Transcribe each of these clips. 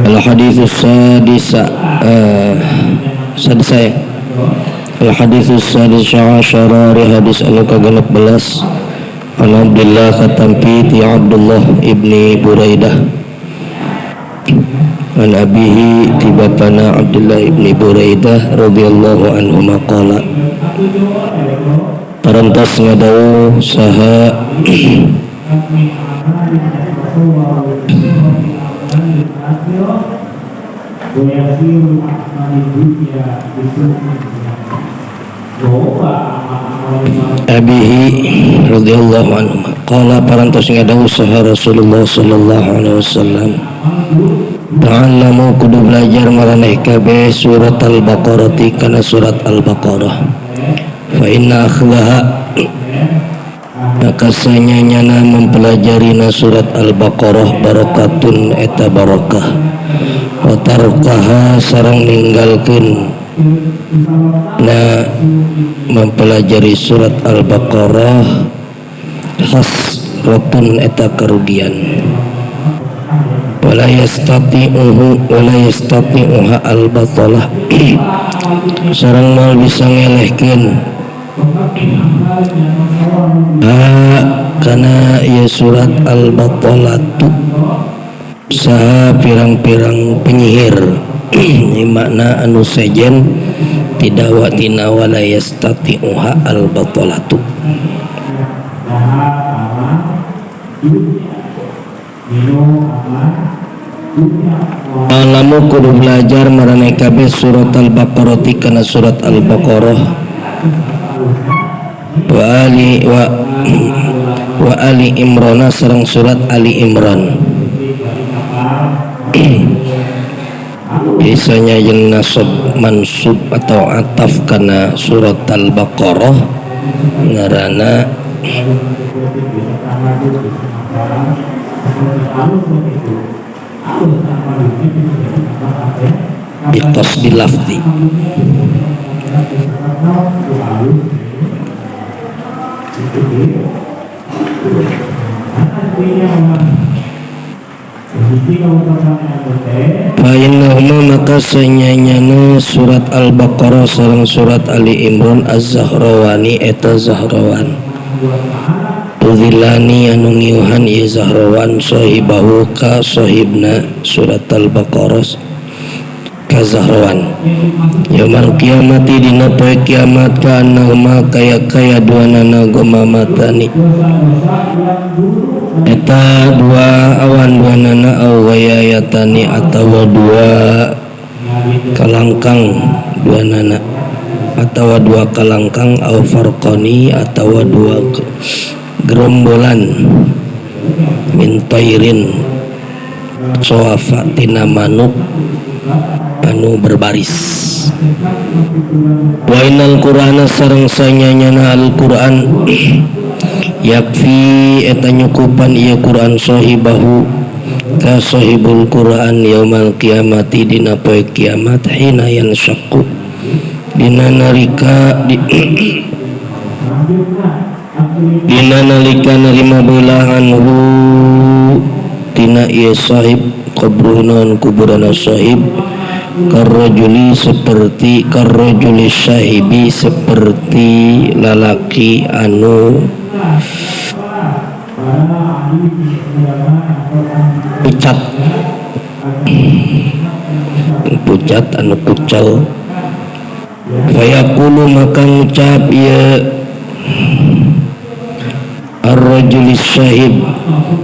Al-haditsus sadis ya. Al-haditsus sadis syara hadis anu ke-16 an Abdullah katampi ti Abdullah ibni Buraidah an abihi ti bapana Abdullah ibni Buraidah radhiyallahu anhu maqala parantos ngadawu saha abihi radhiyallahu anhu qala parantos ngadawu saha Rasulullah sallallahu alaihi wasallam ta'allamu kudu belajar maraneh kabeh surat al-baqarah kana surat al-baqarah fa inna akhlaha maka sanyanyana mempelajarinya surat al-baqarah barakatun eta barakah wa tarkaha sareng ninggalkeun na mempelajari surat al-baqarah hasratun eta kerugian wala yastati'uha al-batalah sareng mal bisa ngelehkeun kana ya surat al-batalatu saha pirang-pirang penyihir makna anu sejen tidak watina wala yastati'uha al-batalatu alamu kudu belajar maraneh kabeh surat al-baqarah kana surat al-baqarah wa ali imran sareng surat ali imran biasanya jeung nasab mansub atau ataf kana surat al-baqarah ngaranna biqasdil lafzi Fa'innahu maka senyanyana surat al-baqarah sareng surat ali imran az-zahrawani eta zahrawan Tudhilani anu ngiuhan ieu zahrawan sahibahu ka sahibna surat al-baqarah ka zahrawan yaumul kiamati dina poe kiamat ka annahuma kaya duanana gomamatani eta dua awan duanana au wayayatani atawa dua kalangkang duanana atawa dua kalangkang au farqani atawa dua gerombolan min tairin soafa tina manuk anu berbaris wa innal qur'ana sareng sanyanyana al-qur'an yakfi eta nyukupan ieu Quran sahibahu ka sahibul Quran yaumal qiyamati dina poe kiamat hina yanshaqqu dina nalika dina nalika narima beulaan hu tina ieu sahib qabruhun kuburana sahib karrajuli seperti karrajuli sahibi seperti lalaki anu pucat anu pucal fayaqulu maka ngucap ya ar-rajulis syahib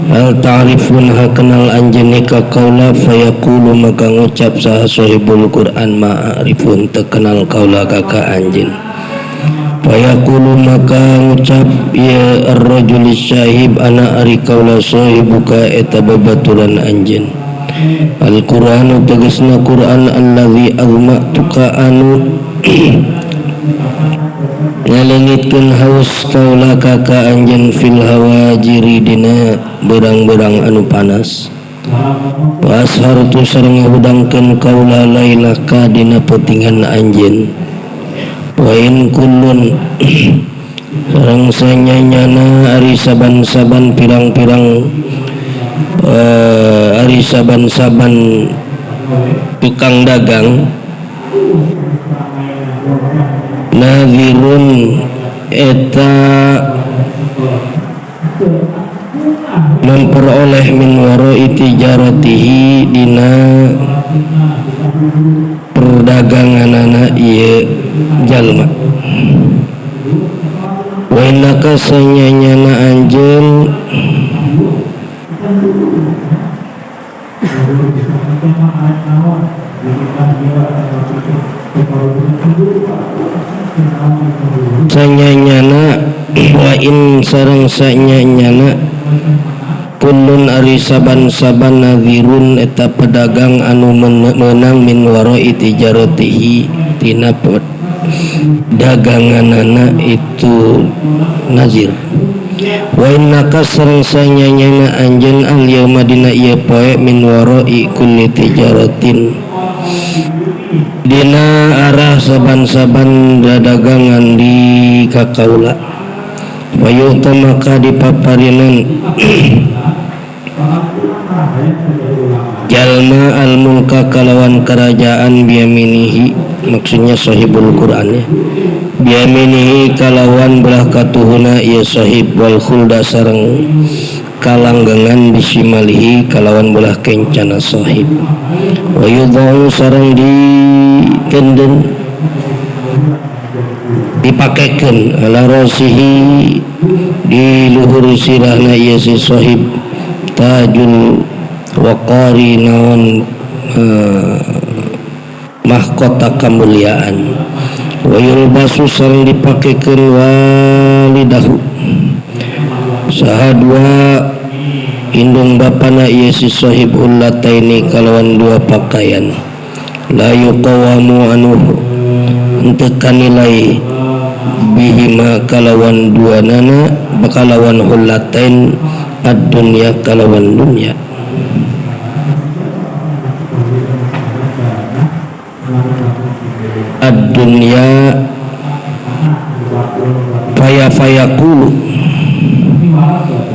hal ta'rifun hakenal anjeun ka qaula fayaqulu maka ngucap saha sahibul Quran ma'rifun terkenal qaula ka anjeun fayaqulu maka ngucap ya ar-rajulis syahib ana ari qaula sahibuka eta babaturan anjeun Al-Qur'anu tegasna Qur'an allazi azma'tuka anu ngalengitkeun haus kaula ka anjeun fil hawajiri dina berang-berang anu panas wa ashartu sareng ngudangkeun kaula lailaka dina peutingan anjeun wa in kullun sareng sanyanyana ari saban-saban pirang-pirang ari saban-saban tukang dagang, nadhirun eta memperoleh min warai tijaratihi dina perdaganganana ieu jalma. Wa innaka sanyanyana anjeun sanyanyana wa in sareng sanyanyana kullun ari saban-saban nadhirun eta pedagang anu menang min warai tijaratihi tina daganganana itu nazir. Wa innaka sareng sanyanyana anjeun al yauma dina ieu poe min warai kulli tijaratin dina arah saban-saban dagangan di kakaula. Wa yu'ta maka dipaparinan jalma al mulka kalawan kerajaan biyaminihi, maksudnya sahibul Quran ya, biyaminihi kalawan belah katuhuna ieu sahib, wal khulda sareng kalanggengan bisimalihi kalawan belah kencana sahib. Wa yudha'u sareng dikenden dipakekeun ala rasihi di luhur sirahna ieu si sahib tajul waqari naon mahkota kemuliaan. Wa yulbasu sareng dipakekeun walidahu sahadwa indung bapana ieu si sahib ullataini kalawan dua pakaian la yuqawamu anu henteu kanilai bihima kalawan dua nana bakalawan hullatain ad-dunya kalawan dunya. Ad-dunya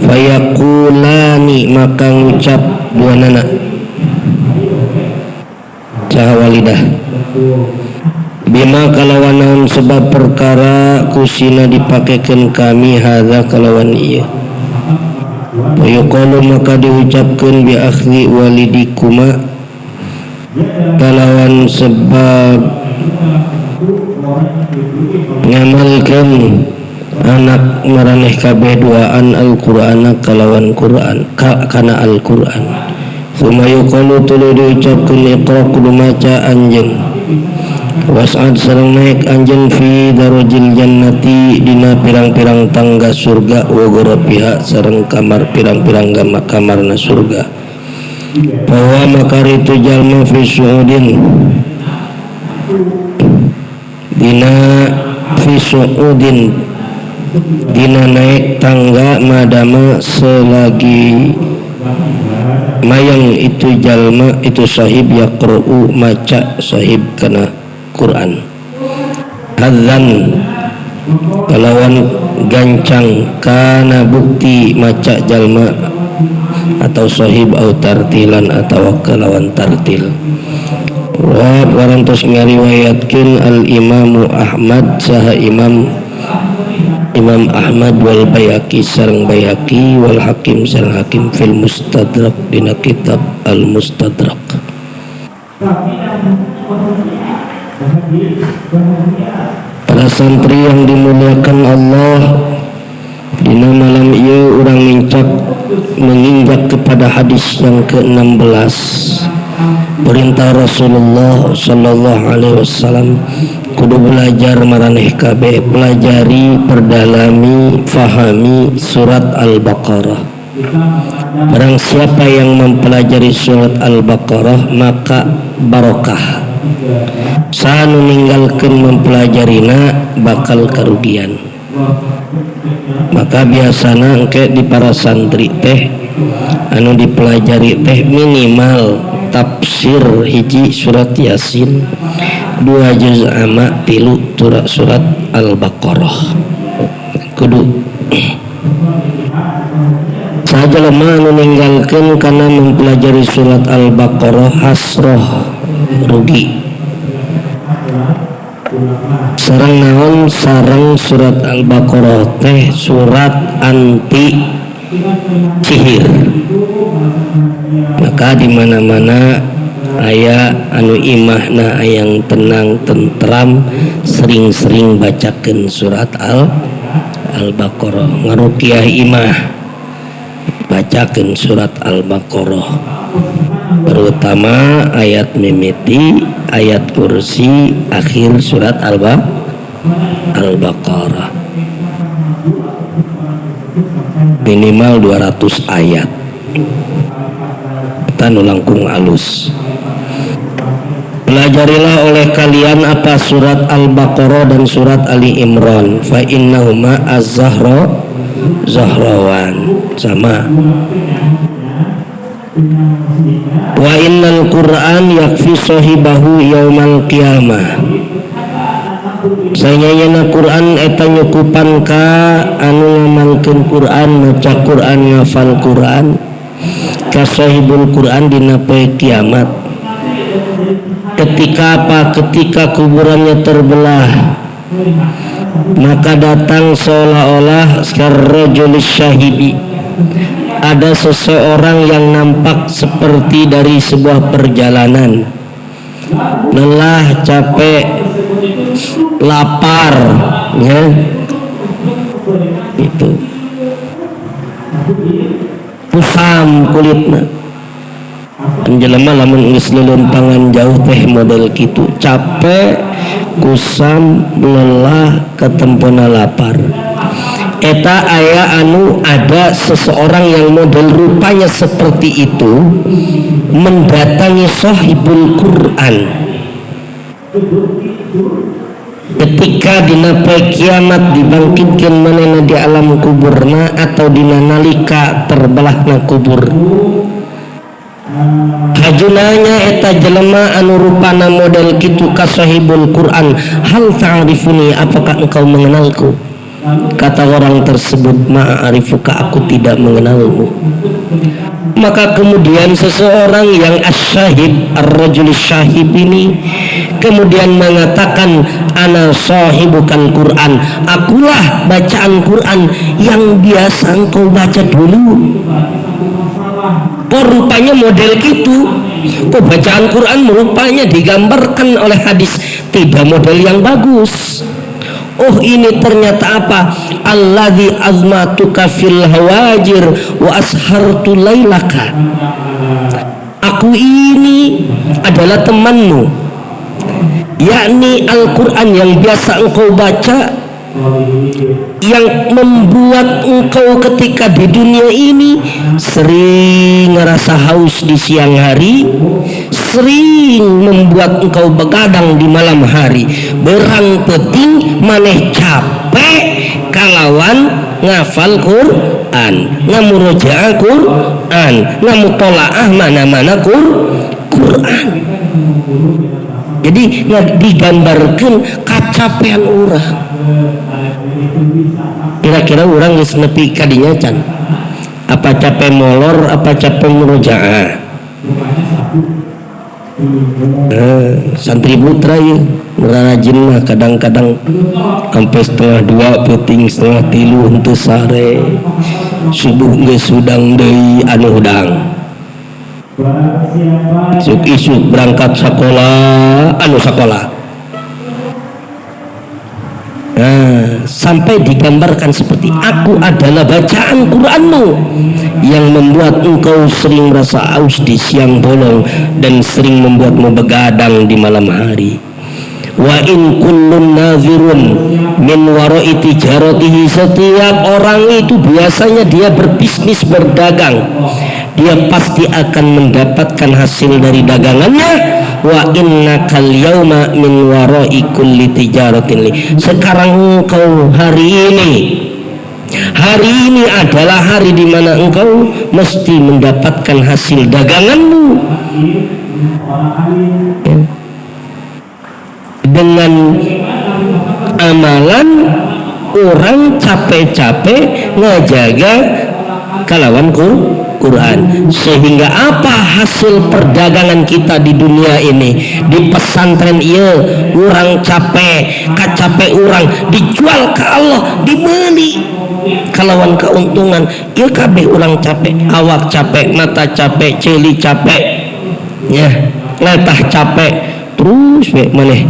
fayakulani maka ngucap dua nana cahawalidah bima kalawanan sebab perkara kusina dipakekan kami hadza kalawan iya. Fayuqalu maka diucapkan bi akhli walidikuma kalawan sebab ngamalkan anak maraneh kabeh duaan Al-Qur'ana kalawan Qur'an kana Al-Qur'an. Suma yuqalu tuluy diucapkeun iqra kudu maca anjeun was'ad sareng naik anjeun fi darajil jannati dina pirang-pirang tangga surga wa ghurafiha sareng kamar pirang-pirang kamarna surga. Bahwa makar itu jalma fi su'udin dina fi su'udin dina naik tangga madama selagi mayang itu jalma itu sahib yaqra'u maca sahib kana Quran. Hadzan kalawan gancang kana bukti maca jalma atau sahib au tartilan atau kalawan tartil. Wa warantos ngariwayatkeun al Imamu Ahmad saha Imam Ahmad wal Baihaqi sareng Baihaqi wal Hakim sareng Hakim fil Mustadrak dina kitab Al Mustadrak. Para santri yang dimuliakan Allah, dina malam ieu urang menginjak kepada hadis yang ke-16. Perintah Rasulullah sallallahu alaihi wasallam kudu belajar maraneh kabeh, pelajari, perdalami, fahami surat Al-Baqarah. Barang siapa yang mempelajari surat Al-Baqarah maka barokah. Sanu ninggalkeun mempelajarina bakal kerugian. Maka biasana engke di para santri teh anu dipelajari teh minimal tafsir hiji surat Yasin, 2 juz amma, 3 surat Al-Baqarah. Kudu saja lemah meninggalkan karena mempelajari surat Al-Baqarah hasroh rugi. Sareng naon sareng surat Al-Baqarah teh surat anti sihir. Maka di mana-mana aya anu imahna ayang tenang tentram sering-sering bacakeun surat Al-Baqarah. Ngaruqyah imah bacakeun surat Al-Baqarah, terutama ayat mimiti, ayat kursi, akhir surat Al-Baqarah, minimal 200 ayat. Kita nulangkung alus. Pelajarilah oleh kalian apa surat Al-Baqarah dan surat Ali Imran, fa innahuma zahrawan, sama. Wa innal Qur'an yakfi sahibahu yaumal qiyamah. Sayana Quran eta nyukupan ka anu ngamalkeun Quran, maca Quran, ngafal Quran, ka sahibul Quran dina poe kiamat. Ketika apa? Ketika kuburannya terbelah, maka datang seolah-olah karrajulis syahidi, ada seseorang yang nampak seperti dari sebuah perjalanan, lelah, capek, lapar, ya, itu kusam kulitna. Jelema lamun geus leuleumpangan jauh teh model kitu, capek, kusam, lelah, ketempona lapar. Eta aya anu ada seseorang yang model rupanya seperti itu mendatangi sahibul Quran. Ketika dina poe kiamat dibangkitkeun manehna di alam kuburna atau dina nalika terbelahna kubur. Hajunanya eta jelema anu rupana model kitu ka sahibul Quran, hal ta'rifuni, apakah engkau mengenalku? Kata orang tersebut, ma'arifuka, aku tidak mengenalmu. Maka kemudian seseorang yang asyahib, ar-rajul syahib ini kemudian mengatakan, ana sahibukal Quran, akulah bacaan Quran yang biasa engkau baca dulu. Kok rupanya model gitu? Kok bacaan Quran rupanya digambarkan oleh hadis tidak model yang bagus? Oh, ini ternyata apa? Alladzi azmatuka fil hawajir wa ashartu lailaka. Aku ini adalah temanmu, yakni Al-Quran yang biasa engkau baca, yang membuat engkau ketika di dunia ini sering ngerasa haus di siang hari, sering membuat engkau begadang di malam hari. Berang penting maneh capek kalawan ngafal Quran, ngamurojaah Quran, ngamutolaah mana-mana Quran. Jadi digambarkan kacapean orang. Kira-kira orang geus nepi ka dinya can? Apa capek molor, apa capek murojaah? Santri putra ya, rajin mah kadang-kadang sampai setengah 2, penting setengah 3 henteu sare. Subuh geus hudang deui anu hudang. Isuk berangkat sekolah, anu sekolah. Nah, sampai digambarkan seperti aku adalah bacaan Quranmu yang membuat engkau sering merasa aus di siang bolong dan sering membuatmu begadang di malam hari. Wa in kullun nazirun min wara'i tijaratihi, setiap orang itu biasanya dia berbisnis, berdagang, dia pasti akan mendapatkan hasil dari dagangannya. Wa innakal yauma min wara'i kulli tijaratin li, sekarang engkau hari ini adalah hari di mana engkau mesti mendapatkan hasil daganganmu. Ya. Dengan amalan orang capek-capek ngejaga kalawan Quran. Sehingga apa hasil perdagangan kita di dunia ini? Di pesantren ieu urang capek, kacape urang dijual ke Allah, dibeli kalawan keuntungan. Ieu kabeh urang capek, awak capek, mata capek, ceuli capek, ya, ngatah capek, terus we maneh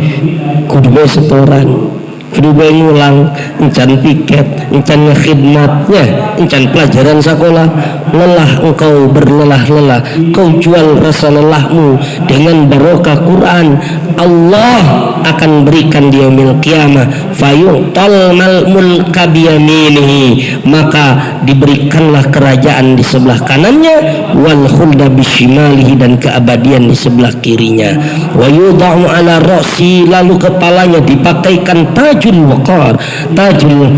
kudu bae setoran, kudu bae ngulang, encan piket, encan ngekhidmatnya, encan pelajaran sekolah. Lelah engkau berlelah-lelah, kau jual rasa lelahmu dengan barokah Quran. Allah akan berikan dia yaumil qiyamah fayu'tal mulka biyaminihi, maka diberikanlah kerajaan di sebelah kanannya, wal khulda bisyimalihi, dan keabadian di sebelah kirinya. Wa yudha'u ala ra'si, lalu kepalanya dipakaikan tajul waqar, tajul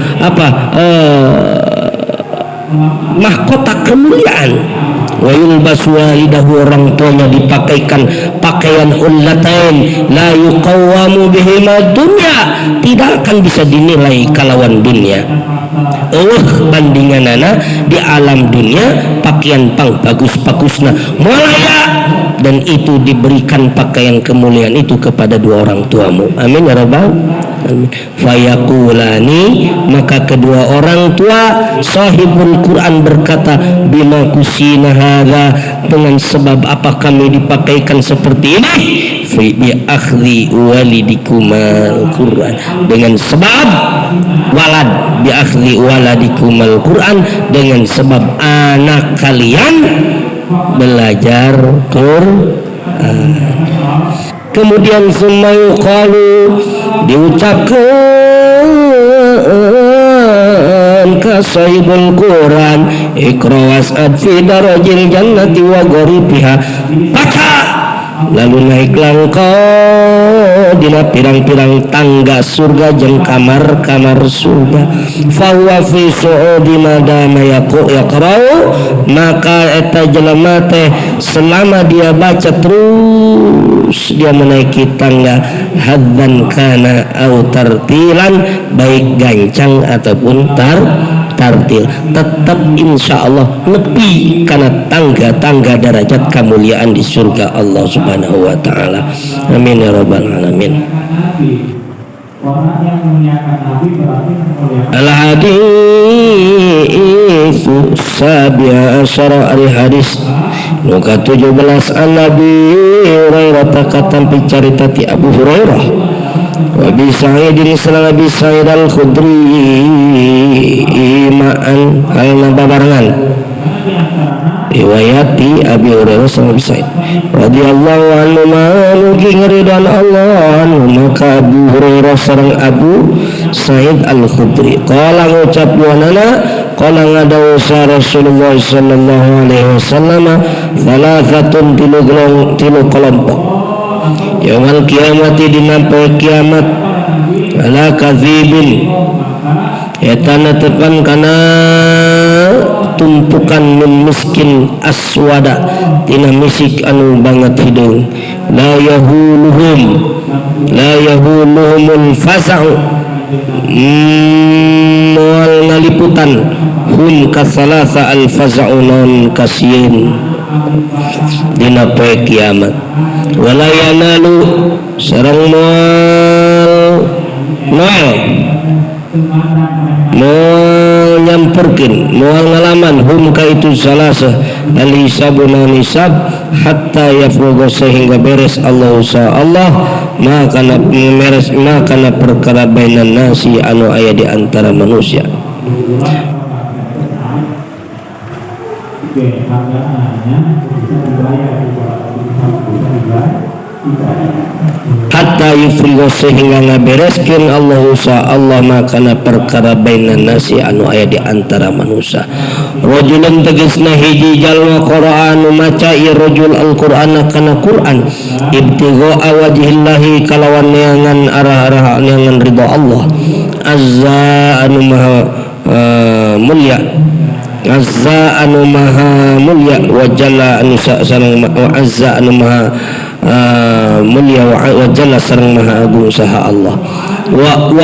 mahkota kemuliaan. Wa yulbasu walidahu, orang tuanya dipakaikan pakaian ullatain la yuqawwamu bihima dunya, tidak akan bisa dinilai kalawan dunia. Bandinganana di alam dunia pakaian pang bagus-bagusna mulaya, dan itu diberikan pakaian kemuliaan itu kepada dua orang tuamu. Amin ya rabbal alamin. Fayakulani, maka kedua orang tua sahibul Quran berkata, bima kusina hadza, dengan sebab apa kami dipakaikan seperti ini? Fi bi akhli walidikumal Quran, dengan sebab walad, bi akhli waladikumal Quran, dengan sebab anak kalian belajar Quran. Kemudian summa yuqalu, diucapkan ka sahibul Quran, iqra was'ad fi darajil jannati wa gharibiha, baca lalu naiklah engkau dina pirang-pirang tangga surga jeung kamar-kamar surga. Fahuwa fi su'udi madama yaqra'u, maka eta jelema teh selama dia baca terus dia menaiki tangga, haddan kana au tartilan, baik gancang ataupun tartil, tetap insya Allah lebih karena tangga-tangga derajat kemuliaan di surga Allah subhanahu wa ta'ala. Amin ya rabbal alamin. Al-hadithu sabi'a asyara, al-hadis nuka 17 an Nabi Hurairah takatan picarita ti Abu Hurairah wa bi Sa'idin salam Abi Sa'id al-Khudri ma'an halna babarengan riwayati Abi Hurairah salam Abi Sa'id radhiyallahu anhu manugi ngeridan Allah anhu, maka Abu Hurairah sareng Abu Sa'id al-Khudri qala ngucap wanana qala ngadawu Rasulullah sallallahu alaihi wasallam thalathatun tilu kelompok yaumul kiamati dina poe kiamat ala kadzibin eta netepan kana tumpukan min miskin aswada tina misik anu banget hidung, la yahuluhumul fasa'u, moal ngaliputan hum kasalasa al fasa'u non kasien dina poe kiamat, wala yanalu sareng moal nyampurkin moal ngalaman hum ka itu salasa al-hisabuna nisab hatta yafruga, sehingga beres Allah Allah maka beres maka perkara bainan nasi anu aya di antara manusia. Hatta yufrigo, sehingga ngabereskeun Allah makana perkara bainan nasi anu aya di antara manusia. Rajulun tegasna hiji jalma Qur'an maca ieu rajul al-Qur'ana kana Qur'an ibtigha wajhillahi, kalawan neangan arah-arah neangan ridha Allah azza anu maha mulia, azza anu maha mulia, wa jalla anu sareng wa azza anu maha mulia wa jalla sareng maha agung saha Allah. Wa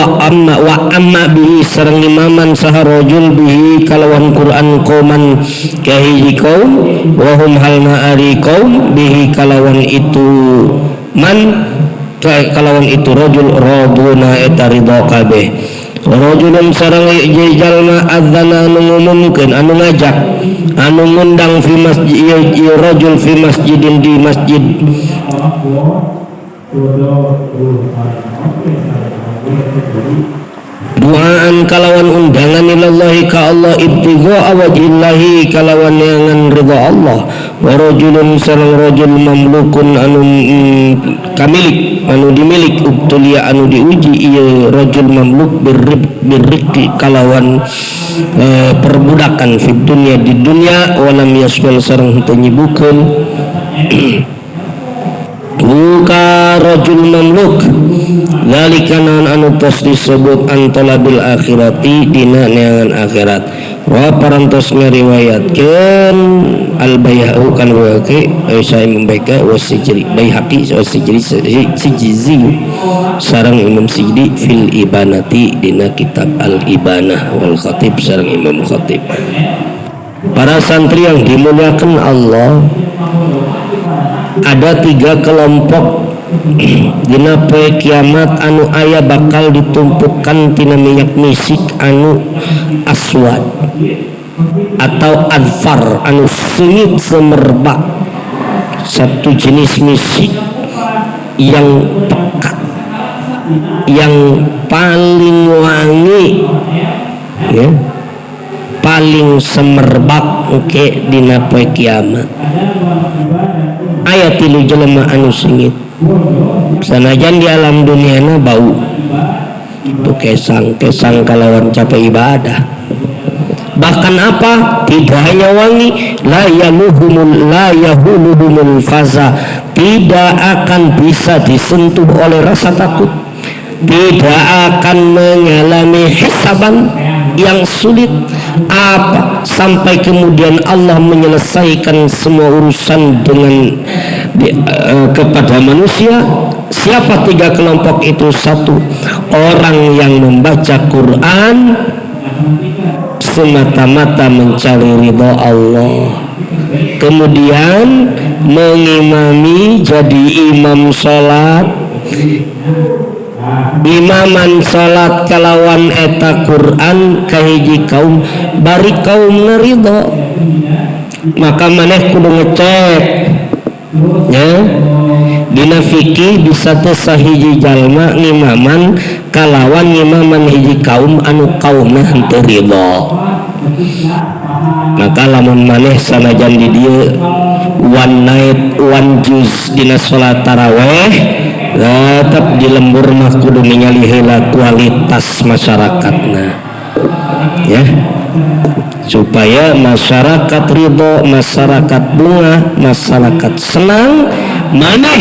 amma bihi sareng imaman saha rajul bihi kalawan Quran qauman kahiji kaum wa hum halna ari kaum bihi kalawan itu man kalawan itu rajul raduna eta ridha kabeh. Rajulun sareng jalma adzana anu ngumumkeun anu ngajak anu ngundang fi masjid ieu rajul fi masjidin di masjid duaan kalawan undangan ilallahi ka Allah ibtigha wajhillahi kalawan neangan ridha Allah. Wa rajulun sareng rajul mamlukun anu kamilik anu dimilik ubtulia anu diuji ieu rajul mamluk birriki kalawan perbudakan fi dunya di dunya walam yaswal sareng henteu nyibukeun buka rajul mamluk zalika anu tos disebut antolabil akhirati dina neangan akhirat. Wa parantos ngariwayatkeun al Baihaqi kan wake saya membaca wasijri Baihaqi wasijri sijizi sareng Imam Sijdi fil ibanati dina kitab al ibanah wal khatib sareng Imam Khatib. Para santri yang dimuliakan Allah, ada 3 kelompok dina poe kiamat anu aya bakal ditumpukan tina minyak misik anu aswad atau adfar anu sengit semerbak, satu jenis misik yang pekat yang paling wangi ya, paling semerbak dina poe kiamat. Aya 3 jelema anu sengit sanajan di alam duniana bau itu kesang kalawan capek ibadah. Bahkan apa? Tidak hanya wangi, la yahuluhumul faza, tidak akan bisa disentuh oleh rasa takut, tidak akan mengalami hisaban yang sulit apa sampai kemudian Allah menyelesaikan semua urusan dengan kepada manusia. Siapa 3 kelompok itu? 1, orang yang membaca Quran semata-mata mencari ridha Allah, kemudian mengimami jadi imam salat, imaman salat kalawan eta Quran kahiji kaum bari kaum ngerido, maka maneh kudu ngecek ya dina fikih bisa teh sahiji jalma ngimaman kalawan ngimaman hiji kaum anu kaumna henteu ridho. Maka lamun maneh sanajan di dieu one night one juz dina salat tarawih tetap di lembur mah kudu ningali heula kualitas masyarakatna ya, supaya masyarakat ridho, masyarakat bunga, masyarakat senang. Maneh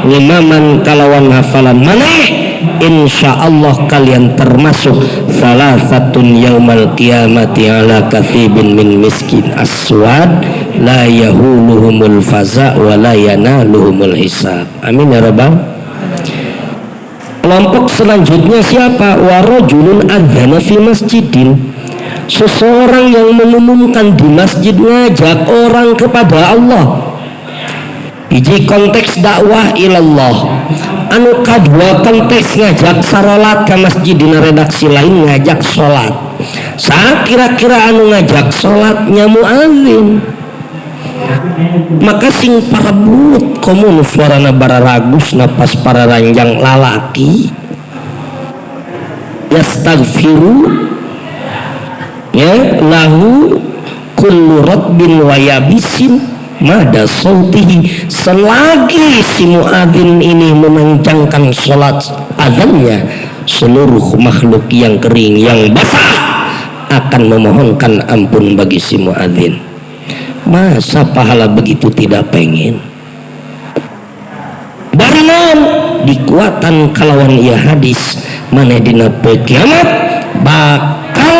ngimaman kalawan hafalan maneh, insyaallah kalian termasuk salasatun yaumal qiyamati ala kathibin min miskin aswad la yahuluhumul faza wa la yanaluhumul hisab. Amin ya rabbal. Kelompok selanjutnya siapa? Wa rajulun adzana fi masjidin, seseorang yang mengumumkan di masjid ngajak orang kepada Allah. Hiji konteks dakwah ilallah, anu kadua konteks ngajak sarolat ke masjid dina redaksi lain ngajak sholat. Kira-kira anu ngajak sholat nyamu azin, maka sing parebut komun suarana bararagus napas para ranjang lalaki yastaghfiru ya lahu kullu rabbin wa yabisin mada sautihi, selagi si muadzin ini memanjangkan salat azannya, seluruh makhluk yang kering yang basah akan memohonkan ampun bagi si muadzin. Masa pahala begitu tidak pengen? Barinan dikuatan kalawan ia hadis mana dina poe kiamat bakal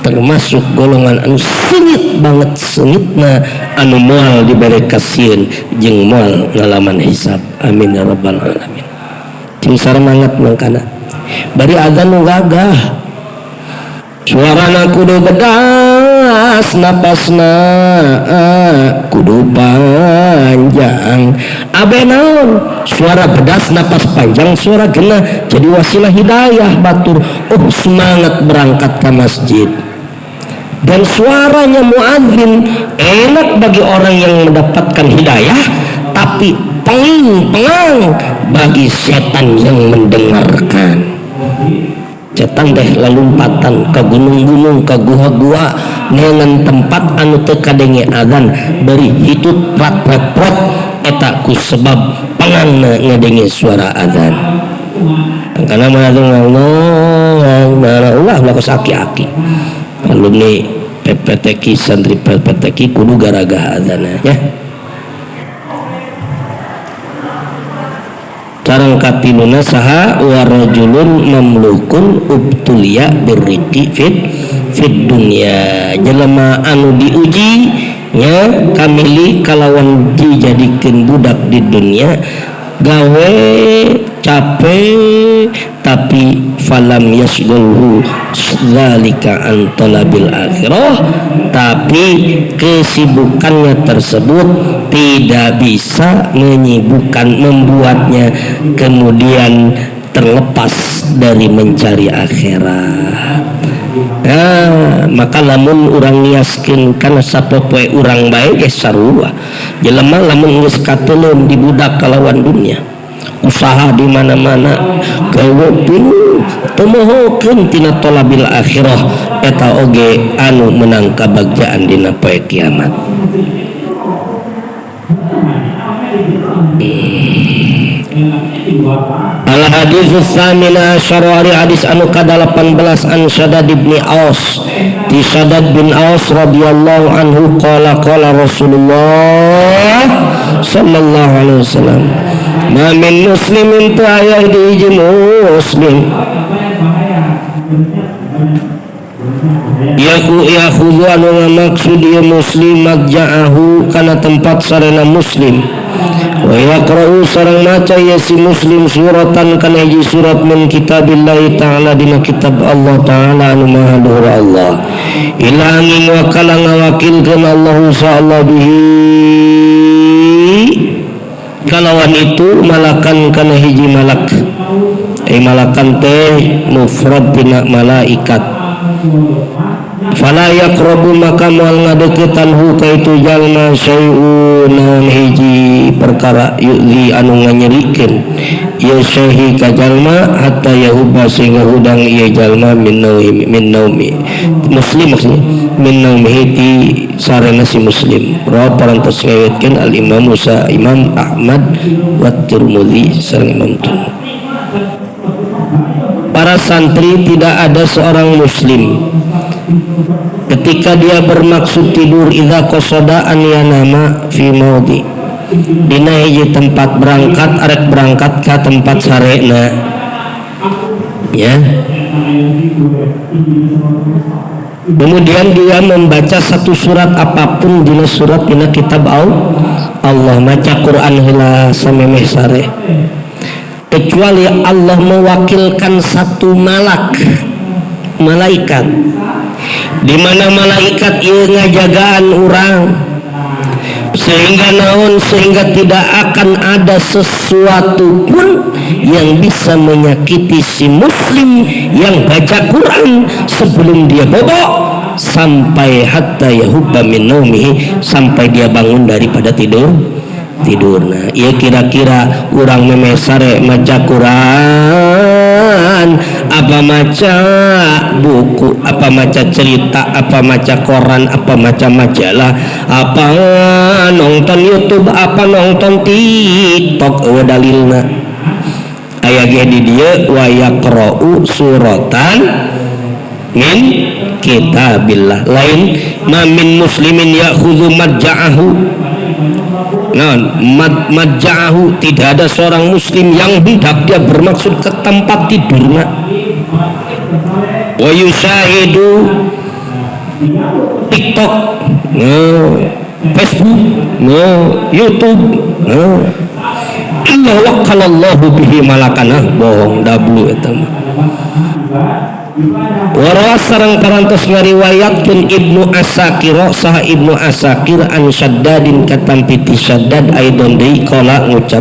termasuk golongan anu sengit banget sengitna anu moal diberi kasieun jeung moal ngalaman hisab. Amin ya rabbal alamin. Ting saremangat mangkana bari adzan nu gagah suarana kudu bedas napasna kudu panjang abe naon suara bedas napas panjang suara genah jadi wasilah hidayah batur. Oh semangat berangkat ke masjid. Dan suaranya muadzin enak bagi orang yang mendapatkan hidayah, tapi pengang bagi setan yang mendengarkan. Setan teh lalumpatan ke gunung-gunung, ke gua-gua, dengan tempat anu teu kadenge adzan beri hitut prat-prat eta ku sebab pangangna ngadenge suara adzan. Karena mana Allah lakus aki-aki. Alumni PPTQ santri PPTQ kudu garaga adzanna ya. Sareng katiluna saha wa rajulun mamlukun ubtuliya birriqi fit dunya. Jelema anu diuji nya kamili kalawan dijadikeun budak di dunia gawe capek tapi falam yasgulhu zalika an talabil akhirah, tapi kesibukannya tersebut tidak bisa membuatnya kemudian terlepas dari mencari akhirat. Nah, maka lamun urang niaskeun kana sapopoe urang bae ge sarua jelema lamun geus kateuleum di budak kalawan dunia usaha di mana-mana gawe pinuh tumohokeun tina talabil akhirah eta oge anu menang kabagjaan dina poe kiamat. Al hadis tsamina asyara hadis anu ka-18 an Shaddad bin Aus di Shaddad bin Aus radhiyallahu anhu qala Rasulullah sallallahu alaihi wasallam ma min muslimin ta'ayah di muslim yakhudhu anu maksud dia muslim maja'ahu kana tempat sarena muslim wa yaqra'u sareng maca ya si muslim suratan kana hiji surat min kitabillahi ta'ala dina kitab Allah ta'ala anu maha luhur Allah ila angin wa kala ngawakilkeun Allah insyaallah bihi kalawan itu malakan kana hiji malak malakan teh mufrad tina malaikat fala yaqrabu maka moal ngadeukeutan hu ka itu jalma syai'un hiji perkara yu'li anu nganyerikeun ya syai'i ka jalma hatta yahuba sehingga hudang ieu jalma min naumi muslim maksudnya min naumihi ti sarena si muslim rawi parantos ngayatkeun al imam Musa Imam Ahmad wa Tirmidzi sareng Imam Tirmidzi. Para santri tidak ada seorang muslim ketika dia bermaksud tidur idza qasada an yanama fi maudi dina hiji tempat berangkat arek berangkat ke tempat sarena ya, kemudian dia membaca satu surat apapun dina surat dina kitab Allah maca Quran heula samemeh sare kecuali Allah mewakilkan satu malaikat di mana malaikat ieu ngajagaan urang sehingga tidak akan ada sesuatu pun yang bisa menyakiti si muslim yang baca Quran sebelum dia bobo sampai hatta yahubba min naumihi sampai dia bangun daripada tidur. Nah ia kira-kira urang memesare maca Quran apa maca buku apa maca cerita apa maca koran apa maca majalah apa nonton YouTube apa nonton TikTok dalilna aya ge di dieu wa yaqra'u suratan min kitabillah lain ma min muslimin ya'khudhu madja'ahu. Nah, maja'ahu tidak ada seorang muslim yang hendak dia bermaksud ke tempat tidurnya wa yushahidu TikTok, Facebook, YouTube, Allah wakalallahu bihi malakana, bohong dablu eta mah. Warawas sareng parantos ngariwayatkeun Ibnu Asakir saha Ibnu Asakir an Syaddadin katampiti Syaddad aidon deui qala ngucap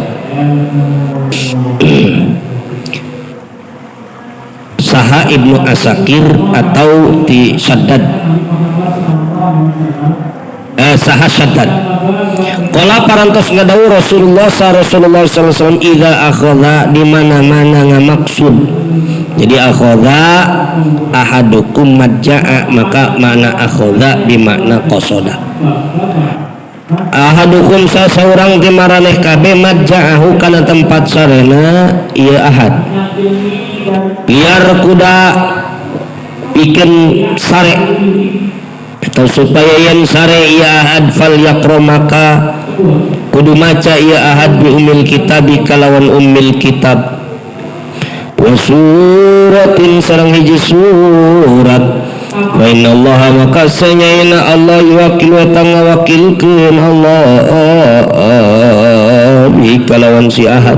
saha Ibnu Asakir atau ti Syaddad saha Syaddad qala parantos ngadawuh Rasulullah sallallahu alaihi wasallam idza akhadha di mana-mana ngamaksud. Jadi akhadha ahadukum majja'a, maka makna akhadha bimakna qasoda. Ahadukum saseorang ti maraneh kabeh majja'ahu kana tempat sarena ieu ahad. Biar kuda pikeun sare atau supaya yen sare ieu ahad fal yaqromaka kudu maca ieu ahad bi ummil kitabi kalawan ummil kitab wa suratin sareng hiji surat wa innallaha maka sanyaina Allah yuwakil wa tangawakilkeun Allah bi kalawan si ahad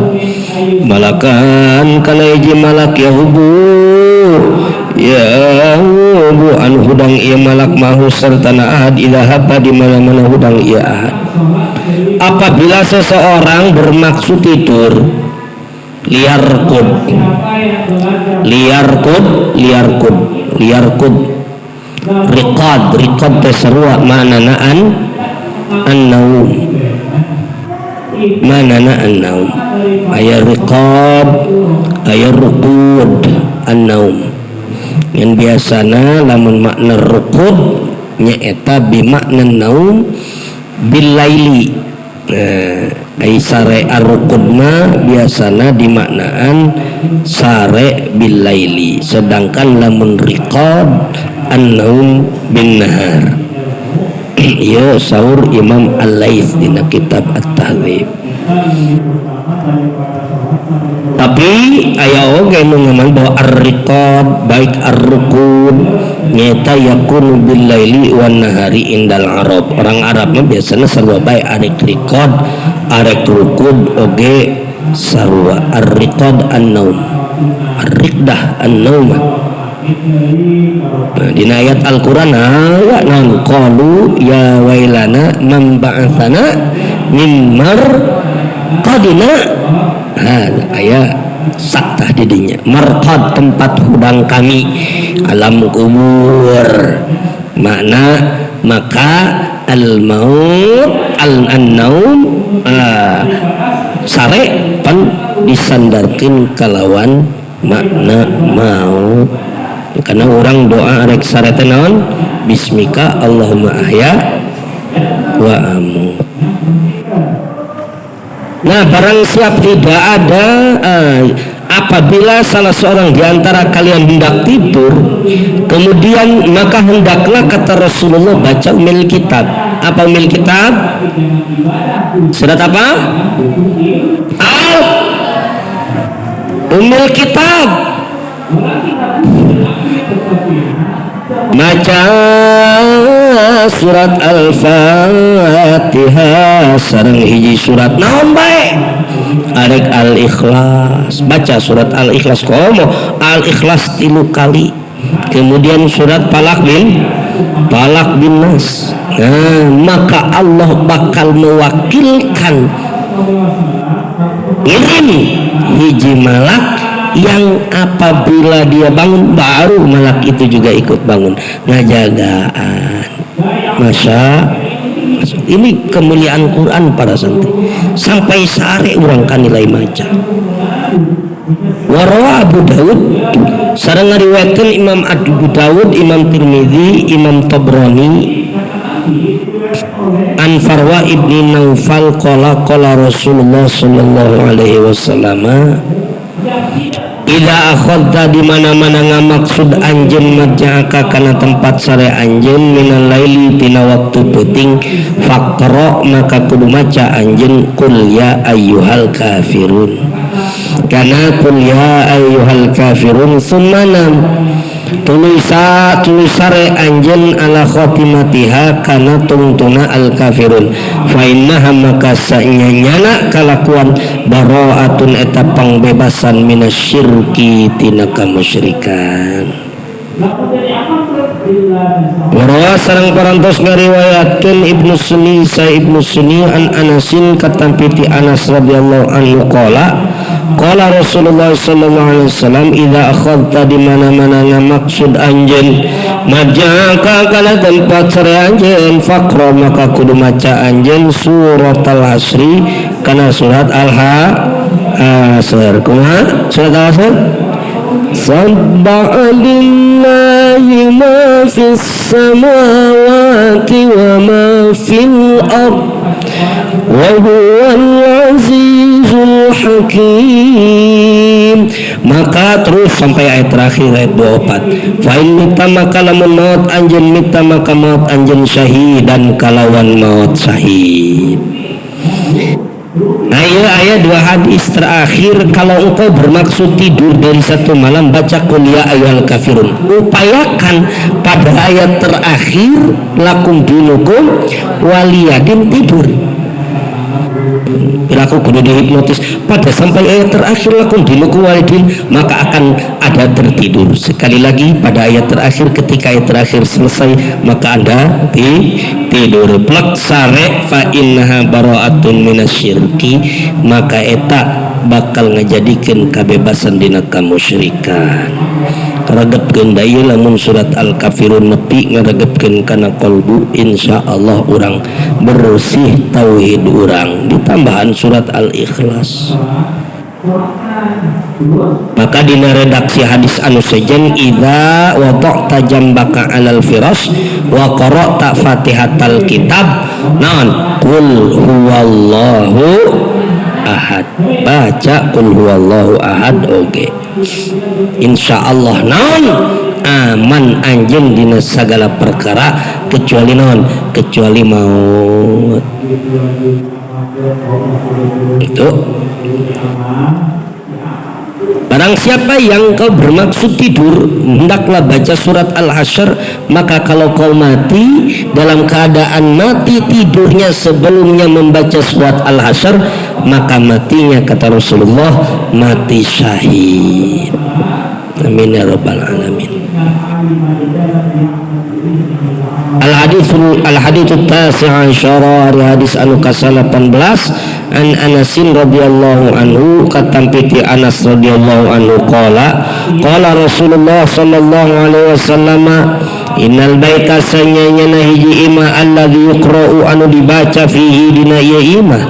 malakan kana hiji malak yahubu an hudang ieu malak mahu serta ahad ilahaba di mana-mana hudang ieu ahad. Apabila seseorang bermaksud tidur liarkud riqad tesarua manana an-naum aya riqad aya ruqud an-naum yang biasana lamun makna ruqud nyaeta bimakna naum bil laili. Ai sare ar-ruqud mah biasana dimaknaan sare bil laili, sedangkan lamun riqad an-naum bin nahar. Ieu saur Imam Al-Laits dina kitab At-Tahdzib. Tapi aya oge nu ngaman bahwa ar-riqad baik ar-ruqud nyata yakunu bil laili wan nahari indal Arab. Orang Arab mah biasana sarua bae arek riqad arek ruqud oge sarua. Ar-riqad an-naum, ar-riqdah an-naum. Nah, di ayat Al-Qur'an aya nan qalu ya wailana man ba'atsana min marqadina. Aya saktah didinya marqad tempat hudang kami alam kubur makna maka al-maut al-naum sare pan disandarkeun kalawan makna maut karena orang doa rek sare teh naon bismika Allahumma ahya wa amut. Nah, barang siap tidak ada apabila salah seorang di antara kalian hendak tidur, kemudian maka hendaklah kata Rasulullah baca ummil kitab. Apa ummil kitab? Surat apa? Ummil kitab. Baca surat Al-Fatihah sareng hiji surat naon bae arek Al-Ikhlas. Baca surat Al-Ikhlas komo Al-Ikhlas 3 kali, kemudian surat Falaq bin Nas. Nah, maka Allah bakal mewakilkan ini hiji malak yang apabila dia bangun baru malak itu juga ikut bangun ngajagaan. Ini kemuliaan Quran para santri sampai sare urang kanilai maca. Warawa Abu Dawud sareng ngariwayatkeun Imam Abu Dawud, Imam Tirmidzi, Imam Tabrani an Farwa ibni Naufal qala Rasulullah sallallahu alaihi wasallam ila akhadta di mana-mana ngamaksud anjeun majaka kana tempat sare anjeun minal laili tina waktu peuting faqra maka kudu maca anjeun qul ya ayyuhal kafirun kana qul ya ayyuhal kafirun summa nam tulisare anjen ala khotimatiha kana tungtuna al kafirun fa innaha maka sanyana kalakuan baro'atun eta pangbebasan minasyirki tina kamusyrikan. Warawa sareng parantos ngariwayatkeun Ibnu Sunni an Anasin katampiti Anas radhiyallahu anhu qala Rasulullah sallallahu alaihi wasallam idza akhadta di mana-mana ngamaksud anjeun majaka kana tempat sare anjeun faqra maka kudu maca anjeun surat al-hasri kana surat al-hasr kumaha surat al-hasr sabbaha lillahi ma fis samawati wa ma fil ard wa huwal azizul hakim. Maka terus sampai ayat terakhir ayat 24 fa in mita maka lamun maut anjeun mita maka maut anjeun syahidan kalawan maut syahid. Nah ya ayat dua hadis terakhir kalau engkau bermaksud tidur dari satu malam baca qul ya ayyuhal kafirun. Upayakan pada ayat terakhir lakum dinukum waliyadin tidur. Bila aku kudu dihipnotis pada sampai ayat terakhir lakum dinukum waliyadin maka akan ada tertidur. Sekali lagi pada ayat terakhir ketika ayat terakhir selesai maka Anda tidur plek sare fa innaha bara'atun minasyirki maka eta bakal ngajadikeun kabebasan dina kamusyrikan. Ragetkeun da ieu lamun surat al-kafirun nepi ngaregepkeun kana qalbu insyaallah urang bersih tauhid urang ditambahan surat al-ikhlas. Maka dina redaksi hadis anu sejen idza wada'ta jambaka 'alal firas wa qara'ta fatihatal kitab naon qul huwallahu ahad baca qul huwallahu ahad oge insyaallah naon aman anjeun dina sagala perkara kecuali naon kecuali maut. Itu barang siapa yang kau bermaksud tidur hendaklah baca surat al-hasyr maka kalau kau mati dalam keadaan mati tidurnya sebelumnya membaca surat al-hasyr maka matinya kata Rasulullah mati syahid. Amin ya rabbal alamin. Al-haditsu tasi' asyara hadis anu ka-18 an Anasin radhiyallahu anhu katampiti Anas radhiyallahu anhu qala Rasulullah sallallahu alaihi wasallam innal baita sanyana hiji imah alladzi yuqra'u anu dibaca fihi dina ieu imah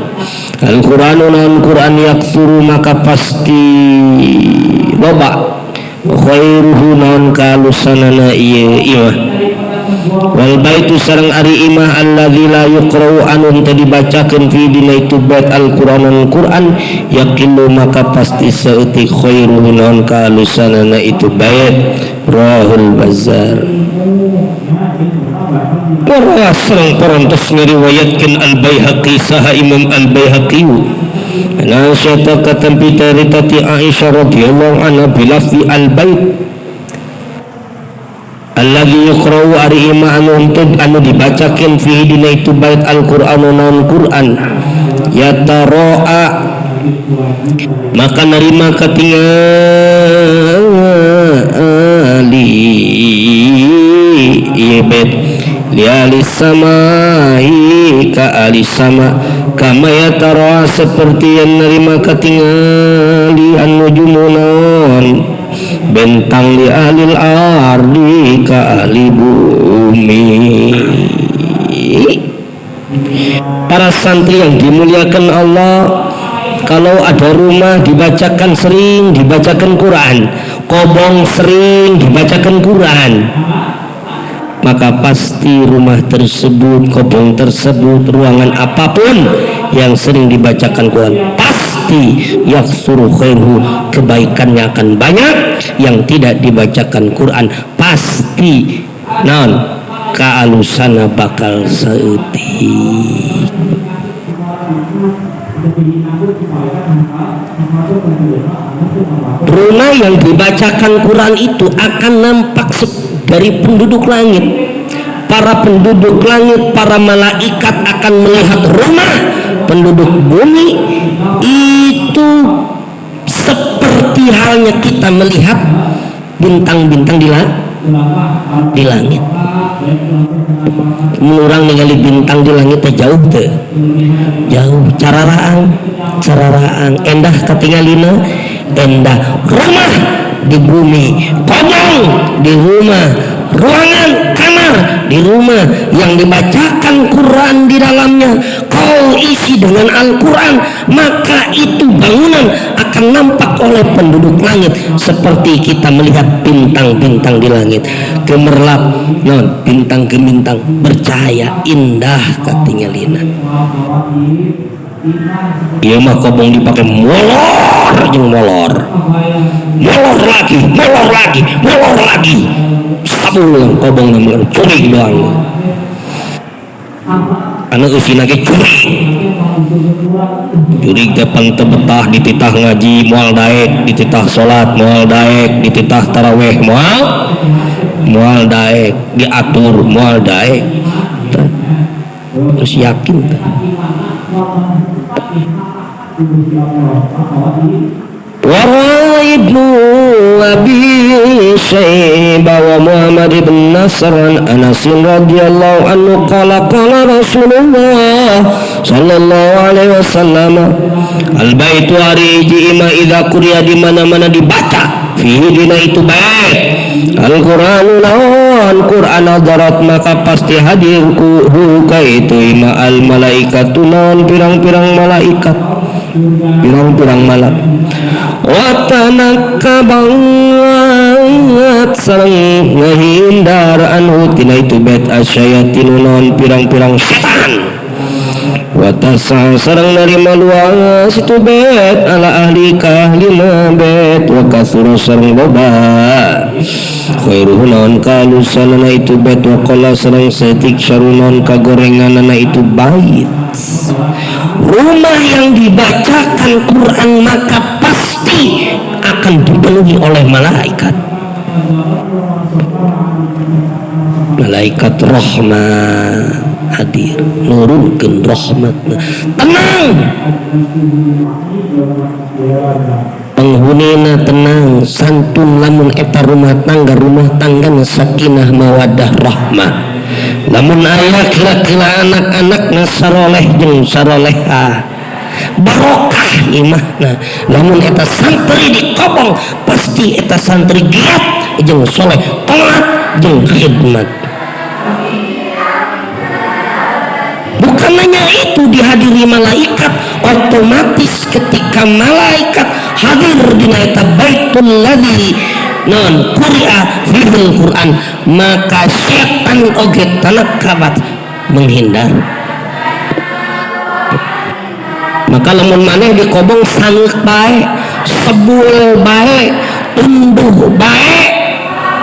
Al-Qur'anu naun Qur'an yaksuru maka pasti loba khairuhu naun kalusanana ieu imah wal baitu sareng ari imah alladzi la yuqra'u anu teu dibacakeun fi dina itu bait al-Qur'an yaqilu maka pasti saeutik khairuhu naun kalusanana itu bait rahul Bazzar. Para sareng parantos ngariwayatkeun al-Baihaqi saha Imam al-Baihaqi ana syata katampi taritati Aisyah radhiyallahu anha bilafzi al-bait alladzi yuqra'u ari imah anu dibacakeun fihi dina itu bait al-Qur'an naun Qur'an yataro'a maka narima katingali ieu bait lialis samai ka alis sama kama yataro'a seperti yang narima katingali an-nujumun bentang li alil ardi ka ahli bumi. Para santri yang dimuliakan Allah, kalau ada rumah dibacakan sering dibacakan Quran, kobong sering dibacakan Quran, maka pasti rumah tersebut, kobong tersebut, ruangan apapun yang sering dibacakan Quran pasti yaksuru khairuhu kebaikannya akan banyak. Yang tidak dibacakan Quran pasti naon kaalusana bakal saeutik. rumah yang dibacakan Quran itu akan nampak dari penduduk langit. Para penduduk langit, para malaikat akan melihat rumah penduduk bumi itu seperti halnya kita melihat bintang-bintang di langit. Murang ningali bintang di langit jauh teh, jauh cararaang endah katingalina, endah rumah di bumi, konyong di rumah, ruangan kamar di rumah yang dibacakan Quran di dalamnya kau isi dengan Al-Quran, maka itu bangunan akan nampak oleh penduduk langit seperti kita melihat bintang-bintang di langit. Gemerlap non bintang ke bintang bercahaya indah katingalina. Ieu mah kobong dipakai molor jeung molor lagi sabul kobong namanya curig doang anu eusina ge curig teh panteu betah dititah ngaji moal daek, dititah salat moal daek, dititah tarawih moal daek, diatur moal daek. Terus yakin teh wa ibnu Abi Syaibah wa Muhammad ibn Nasr an Anas radhiyallahu anhu qala Rasulullah sallallahu alaihi wasallam al-baitu ariji ima idza quriya di mana-mana dibaca fihi dina itu bait Al-Qur'an lawan Qur'an hadarat maka pasti hadir ku ka itu ima al-malaikatu lawan pirang-pirang malaikat watana kabangat sareng ngahindar anu tina itu bait asyayatin non pirang-pirang setan watasa sareng narima luas itu bait ala ahli kahlina bait wa kasuru sareng loba khairuhun non kalusanana itu bait wa qala sareng setik syarunon kagorenganana itu bait. Rumah yang dibacakan Quran maka pasti akan dipenuhi oleh malaikat. Malaikat rahmat hadir nurunkeun rahmatna. Tenang. Penghunina tenang, santun lamun eta rumah tanggana sakinah mawaddah rahmah. Namun ayah kira-kira anak-anakna saroleh jeung saroleha barokah imahna. Namun eta santri di kobong pasti eta santri giat jeung soleh, taat jeung khidmat. Bukan hanya itu, dihadiri malaikat, otomatis ketika malaikat hadir dina eta baitul ladzi non quri'a fil Quran maka setan oge tanakabat menghindar. Maka lamun maneh di kobong saneuk bae, sebul bae, tunduh bae,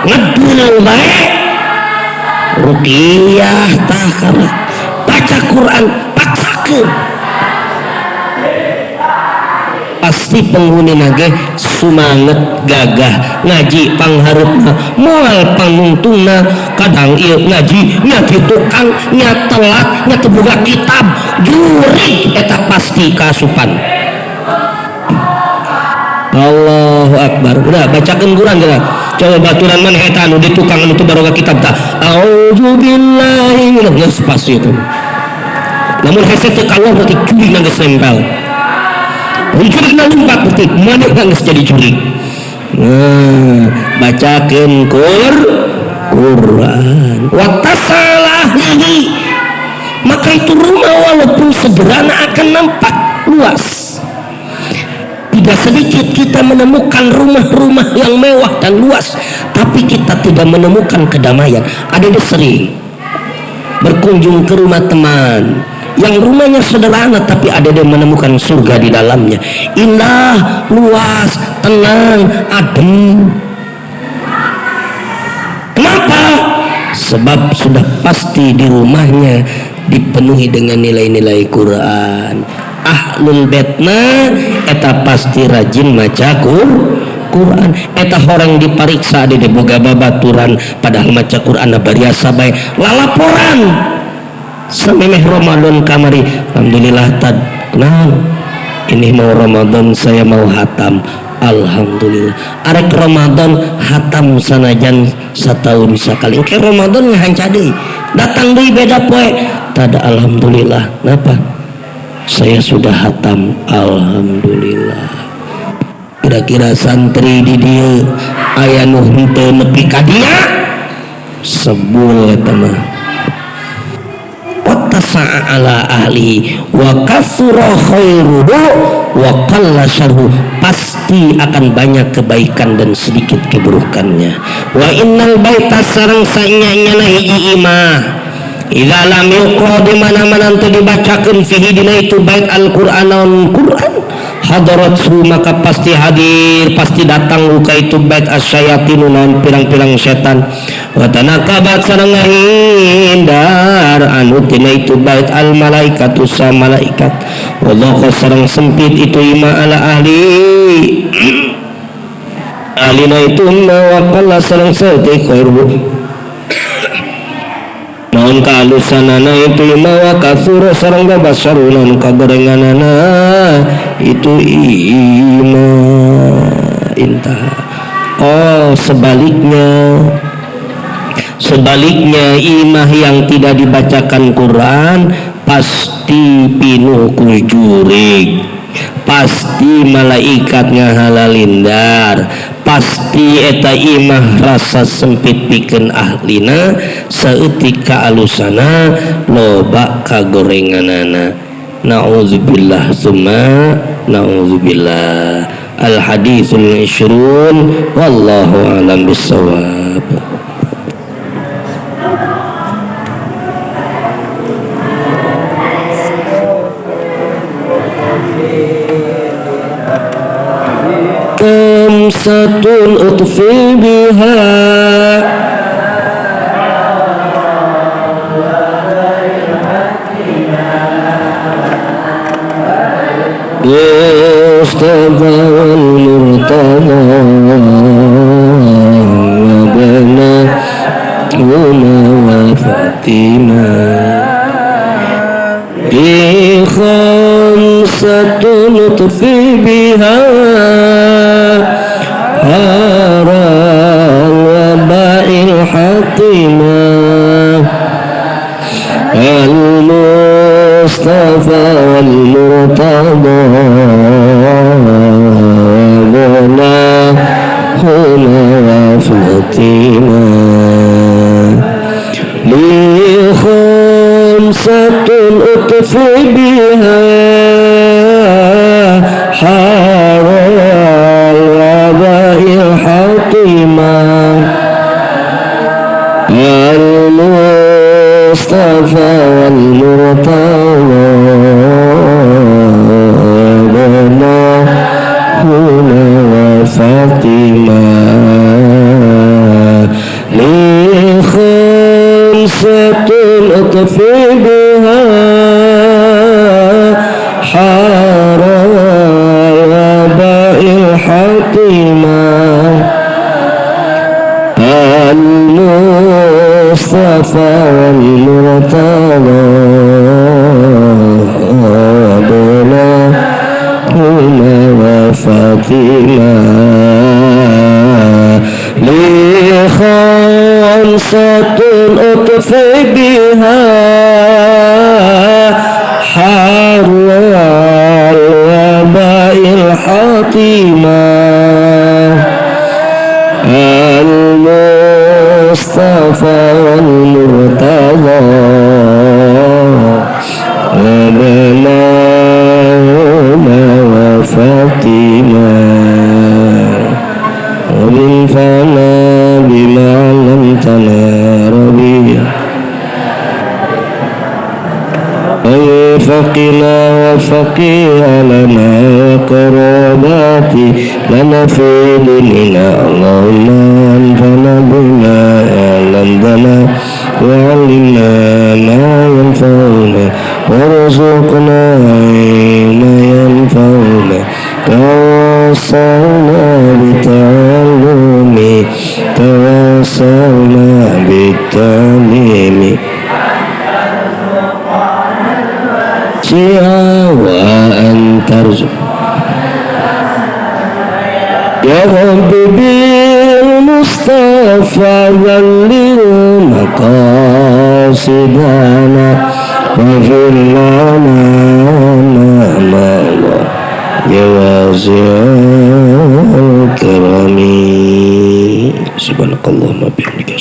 ngedul bae, ruqyah tah kana baca Quran paksakeun pasti penghuni nage sumanget gagah ngaji pangharupna moal panguntungna kadang ieu ngaji nya tukang nya telat nya teu boga kitab jurig eta pasti kasupan. Allahu Akbar. Udah bacakeun Quran geura coba baturan maneh eta anu di tukang anu teu baroga kitab tah auzubillahi minasyaitonir pasti itu namun hese teu kaluar berarti jurig geus nempel. Curig na lumpat berarti mana nangis jadi curig. Bacakeun Quran watasalahihi maka itu rumah walaupun sederhana akan nampak luas. Tidak sedikit kita menemukan rumah-rumah yang mewah dan luas, tapi kita tidak menemukan kedamaian. Ada yang sering berkunjung ke rumah teman yang rumahnya sederhana tapi ada yang menemukan surga di dalamnya, indah, luas, tenang, adem. Kenapa? Sebab sudah pasti di rumahnya dipenuhi dengan nilai-nilai Quran. Ahlul baitna eta pasti rajin maca Quran eta horeng dipariksa di boga babaturan padahal maca Quran bariasa bae lalaporan samemeh Ramadan kamari alhamdulillah tad kenal ini mau Ramadan saya mau hatam alhamdulillah arek Ramadan hatam sanajan setahun sekali ke Ramadan ngahanca deui datang deui beda poe tada alhamdulillah napa saya sudah hatam alhamdulillah. Kira-kira santri di dia aya nu henteu nepi ka dieu sebul eta mah wattasa'a ala ahli wa kasura khairuhu wa qalla syarru pasti akan banyak kebaikan dan sedikit keburukannya. Wa innal baita sareng saenya-nyana hiji imah idza lam yuqra di mana-mana teu dibacakeun fihi dina itu bait Al-Qur'an Al-Qur'an hadarat maka pasti hadir pasti datang uka itu bait asyayatin naon pirang-pirang setan wa tanakabat sareng ngahindar anu tina itu bait al malaikatu sa malaikat wallahu sareng sempit itu ima ala ahli alina itu wa qalla sareng seutik khairu naon kalusanana itu ima wa kasura sareng basarunan kagorenganana itu ima intah. Oh sebaliknya imah yang tidak dibacakan Quran pasti pinuh ku jurig pasti malaikat ngahalalindar pasti eta imah rasa sempit pikeun ahlina saeutik ka alusana loba kagorenganana na'udzubillah summa na'udzubillah. Al haditsul 20 wallahu a'lam bissawab. Kamsatun utfi biha Mustafa wal Murtada wa bana wa Fatimah bi khamsatun utfi biha haram wa ba'il hatimah al-Mustafa wal Murtada wa Fatimah li khamsatun utfi biha haram wa ba'il hatimah al-Mustafa wal Murtada Fatimah li khamsatun utfi biha haram wa ba'il hatimah al-Mustafa wal Murtada Fatimah li khamsatun utfi biha harwal wa ba'il hatimah al-Mustafa wal Murtada Fatimah wabil fana bima lam tanarabi faqina wa faqiha lana wa qarabati lana fi dinina Allahumma anfana bima alamdana wa alimna ma yanfa'una warzuqna ma yanfa'una تواصلنا بالتعليم وأن ترزق يا رب بالمصطفى ذلل مقاصدنا واغفر لنا ما الله يا واسع الكرم سبحانك اللهم وبحمدك